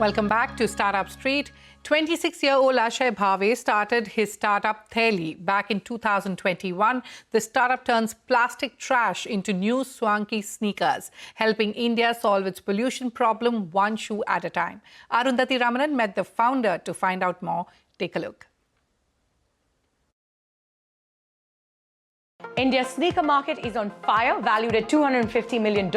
Welcome back to Startup Street. 26-year-old Akshay Bhave started his startup Thaely back in 2021. The startup turns plastic trash into new swanky sneakers, helping India solve its pollution problem one shoe at a time. Arundhati Ramanan met the founder to find out more. Take a look. India's sneaker market is on fire, valued at $250 million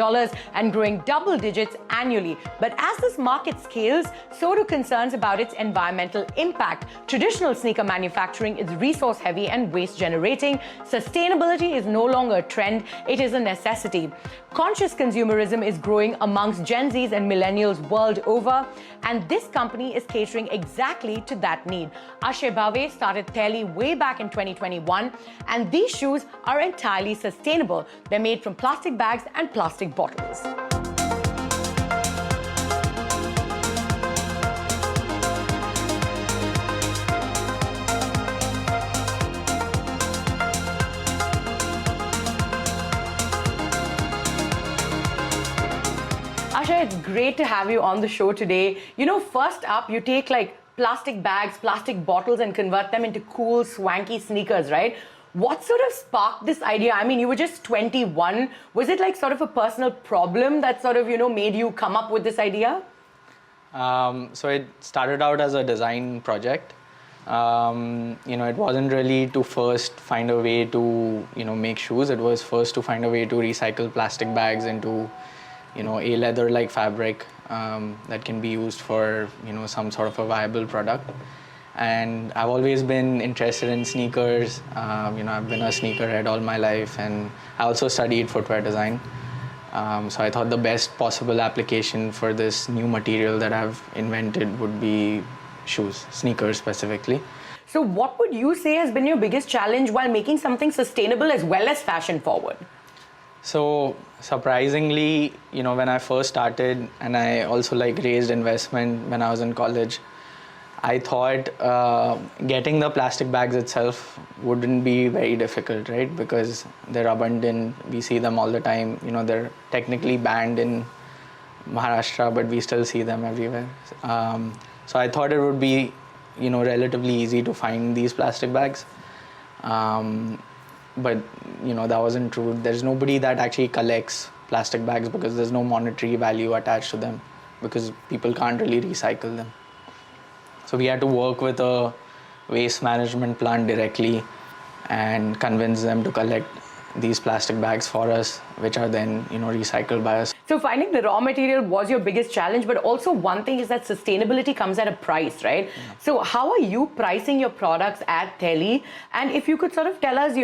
and growing double digits annually. But as this market scales, so do concerns about its environmental impact. Traditional sneaker manufacturing is resource heavy and waste generating. Sustainability is no longer a trend, it is a necessity. Conscious consumerism is growing amongst Gen Zs and millennials world over, and this company is catering exactly to that need. Akshay Bhave started Thaely way back in 2021, and these shoes are entirely sustainable. They're made from plastic bags and plastic bottles. Akshay, it's great to have you on the show today. You know, first up, you take like plastic bags, plastic bottles and convert them into cool, swanky sneakers, right? What sort of sparked this idea? I mean, you were just 21. Was it like sort of a personal problem that sort of, made you come up with this idea? So it started out as a design project. It wasn't really to first find a way to, make shoes. It was first to find a way to recycle plastic bags into, a leather-like fabric that can be used for, some sort of a viable product. And I've always been interested in sneakers. I've been a sneakerhead all my life, and I also studied footwear design. So I thought the best possible application for this new material that I've invented would be shoes, sneakers specifically. So what would you say has been your biggest challenge while making something sustainable as well as fashion forward? So surprisingly, when I first started, and I also raised investment when I was in college, I thought getting the plastic bags itself wouldn't be very difficult, right? Because they're abundant, we see them all the time. They're technically banned in Maharashtra, but we still see them everywhere. So I thought it would be, relatively easy to find these plastic bags. But, that wasn't true. There's nobody that actually collects plastic bags because there's no monetary value attached to them because people can't really recycle them. So we had to work with a waste management plant directly and convince them to collect these plastic bags for us, which are then, recycled by us. So finding the raw material was your biggest challenge, but also one thing is that sustainability comes at a price, right? Yeah. So how are you pricing your products at Thaely? And if you could sort of tell us,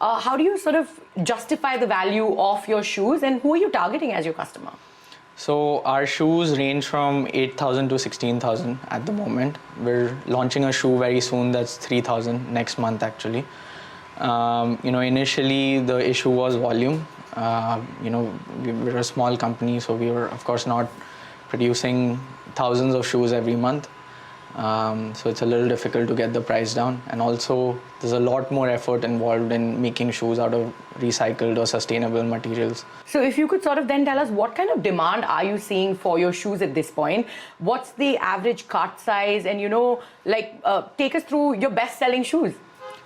how do you sort of justify the value of your shoes and who are you targeting as your customer? So our shoes range from 8,000 to 16,000 at the moment. We're launching a shoe very soon that's 3,000 next month actually. Initially the issue was volume. We're a small company, so we were of course not producing thousands of shoes every month. So it's a little difficult to get the price down, and also there's a lot more effort involved in making shoes out of recycled or sustainable materials. So if you could sort of then tell us what kind of demand are you seeing for your shoes at this point? What's the average cart size, and take us through your best-selling shoes.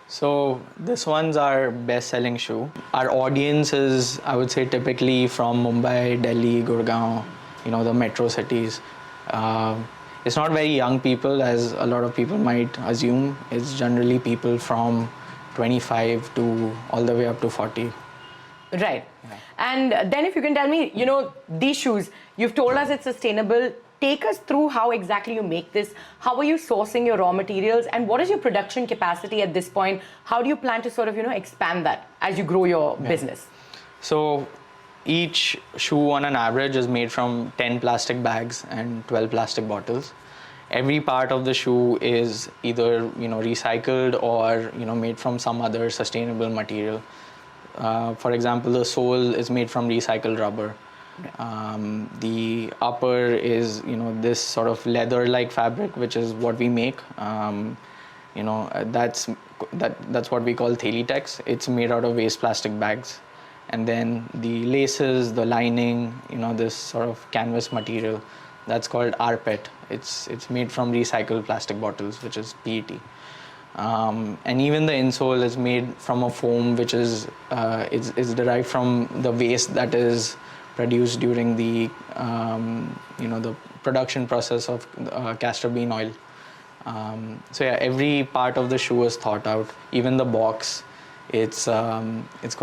So this one's our best-selling shoe. Our audience is, I would say, typically from Mumbai, Delhi, Gurgaon, the metro cities. It's not very young people, as a lot of people might assume. It's generally people from 25 to all the way up to 40. Right. Yeah. And then if you can tell me, these shoes, you've told us it's sustainable. Take us through how exactly you make this. How are you sourcing your raw materials? And what is your production capacity at this point? How do you plan to sort of, expand that as you grow your business? So each shoe on an average is made from 10 plastic bags and 12 plastic bottles. Every part of the shoe is either recycled or made from some other sustainable material. For example, the sole is made from recycled rubber. The upper is this sort of leather-like fabric, which is what we make. That's what we call Thaely Tex. It's made out of waste plastic bags. And then the laces, the lining, this sort of canvas material, That's called rPET. It's made from recycled plastic bottles, which is PET. And even the insole is made from a foam which is derived from the waste that is produced during the the production process of castor bean oil. So yeah, every part of the shoe is thought out. Even the box, it's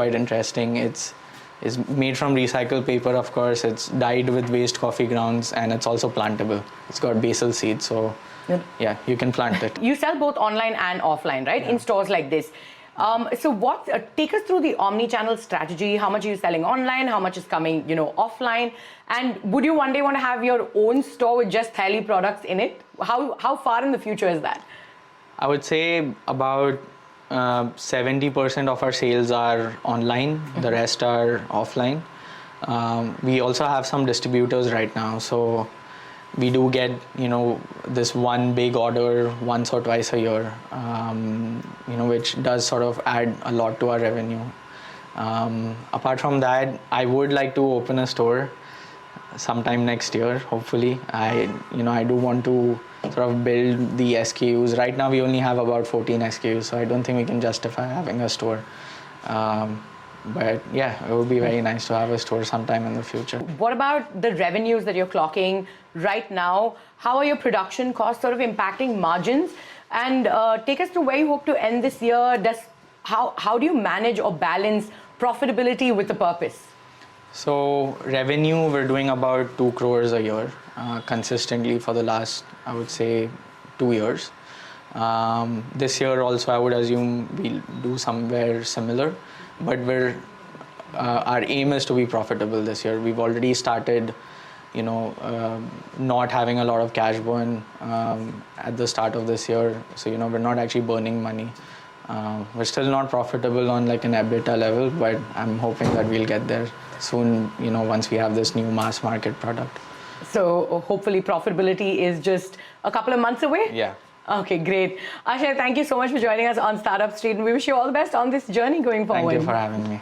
quite interesting. It's made from recycled paper, of course. It's dyed with waste coffee grounds, and it's also plantable. It's got basil seeds, so yeah, you can plant it. You sell both online and offline, right? Yeah. In stores like this. So take us through the omni-channel strategy. How much are you selling online? How much is coming, offline? And would you one day want to have your own store with just Thaely products in it? How far in the future is that? I would say about 70% of our sales are online. The rest are offline. We also have some distributors right now, so we do get this one big order once or twice a year, which does sort of add a lot to our revenue. Apart from that, I would like to open a store sometime next year, hopefully. I do want to sort of build the SKUs. Right now we only have about 14 SKUs, so I don't think we can justify having a store. But yeah, it would be very nice to have a store sometime in the future. What about the revenues that you're clocking right now? How are your production costs sort of impacting margins? And take us through where you hope to end this year. How do you manage or balance profitability with the purpose? So revenue, we're doing about 2 crores a year consistently for the last, I would say, 2 years. This year also, I would assume we'll do somewhere similar, but our aim is to be profitable this year. We've already started, not having a lot of cash burn at the start of this year. So, we're not actually burning money. We're still not profitable on like an EBITDA level, but I'm hoping that we'll get there soon, once we have this new mass market product. So hopefully profitability is just a couple of months away? Yeah. Okay, great. Akshay, thank you so much for joining us on Startup Street, and we wish you all the best on this journey going forward. Thank you for having me.